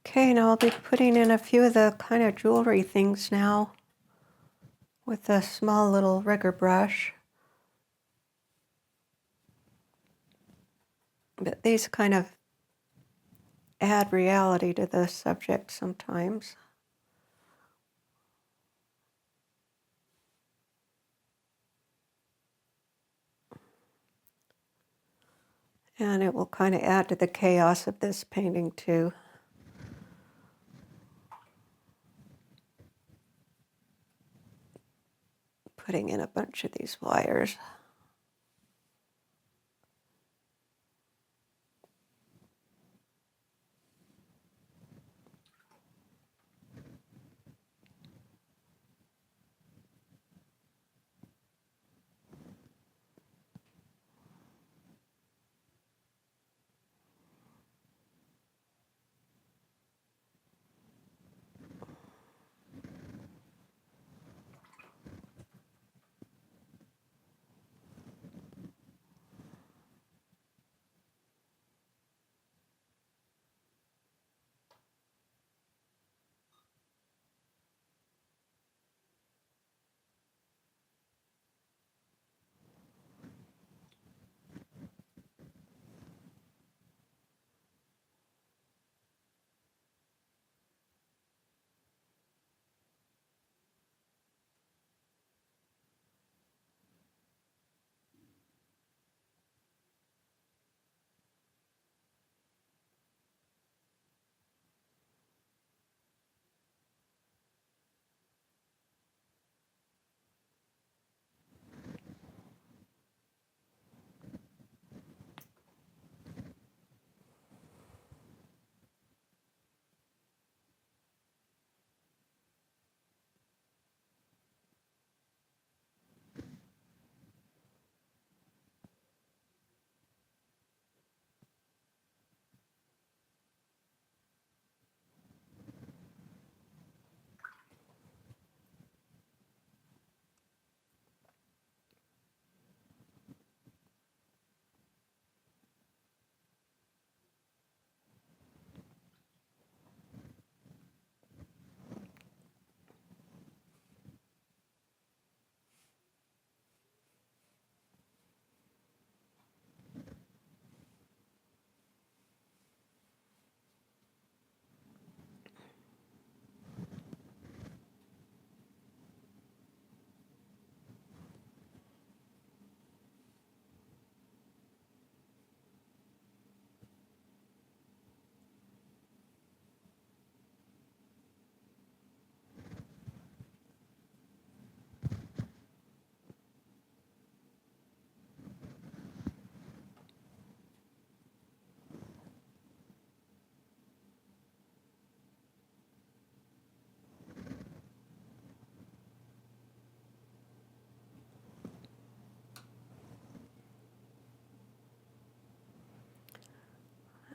Okay, now I'll be putting in a few of the kind of jewelry things now with a small little rigger brush. But these kind of add reality to the subject sometimes. And it will kind of add to the chaos of this painting too. Putting in a bunch of these wires.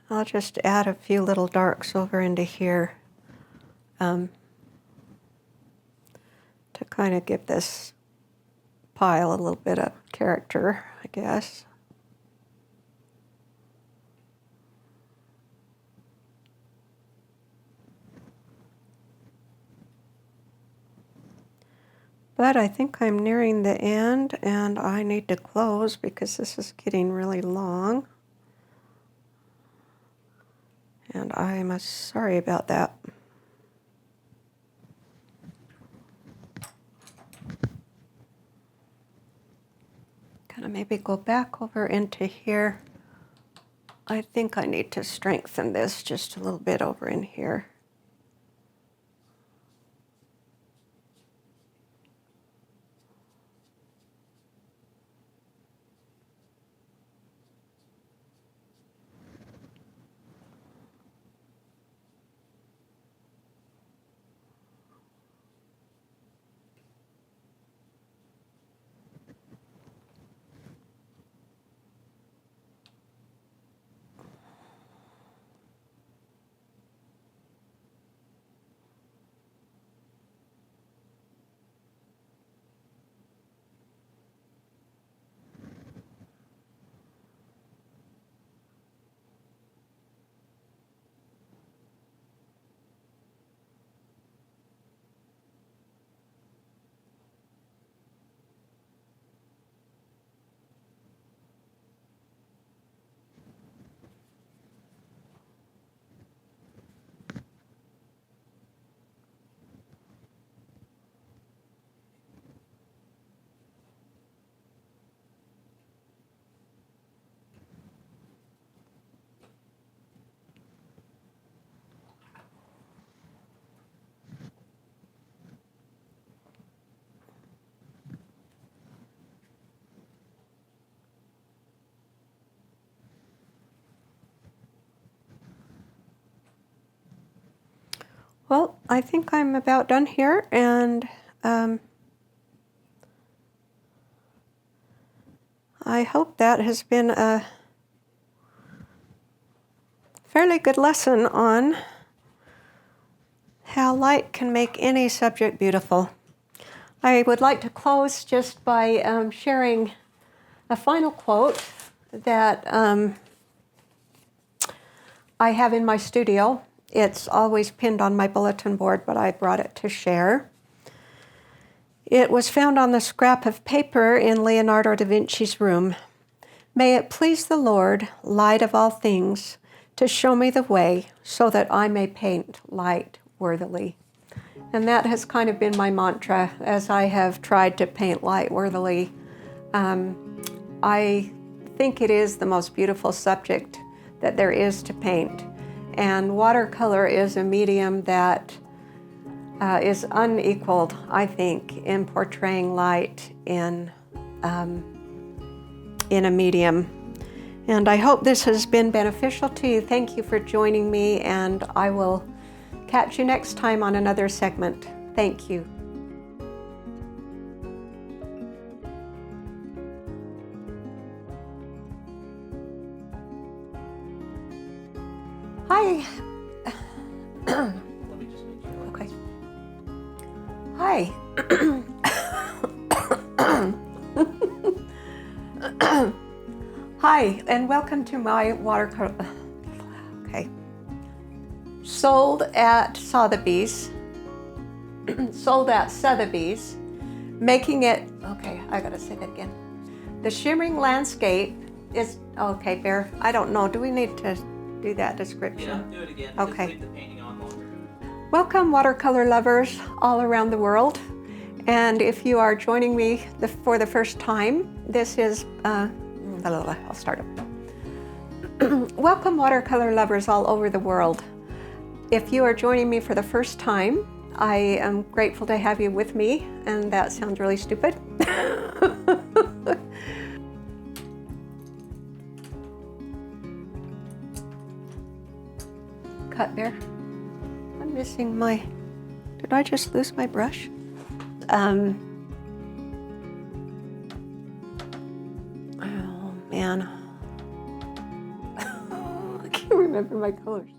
I'll just add a few little darks over into here to kind of give this pile a little bit of character, I guess. But I think I'm nearing the end and I need to close because this is getting really long. And I'm sorry about that. Gonna maybe go back over into here. I think I need to strengthen this just a little bit over in here. Well, I think I'm about done here, and I hope that has been a fairly good lesson on how light can make any subject beautiful. I would like to close just by sharing a final quote that I have in my studio. It's always pinned on my bulletin board, but I brought it to share. It was found on the scrap of paper in Leonardo da Vinci's room. May it please the Lord, light of all things, to show me the way so that I may paint light worthily. And that has kind of been my mantra as I have tried to paint light worthily. I think it is the most beautiful subject that there is to paint. And watercolor is a medium that is unequaled, I think, in portraying light in a medium. And I hope this has been beneficial to you. Thank you for joining me, and I will catch you next time on another segment. Thank you. Hi. Okay. Hi. Hi, and welcome to my watercolor. Okay. Sold at Sotheby's. Sold at Sotheby's. Making it. Okay, I gotta say that again. The shimmering landscape is. Okay, Bear. I don't know. Do we need to do that description? Yeah, do it again. Okay. Leave the painting on longer. Welcome, watercolor lovers all around the world. And if you are joining me for the first time, this is, I'll start up. Welcome, watercolor lovers all over the world. If you are joining me for the first time, I am grateful to have you with me, and that sounds really stupid. Cut Bear. I'm missing my, did I just lose my brush? Oh man. I can't remember my colors.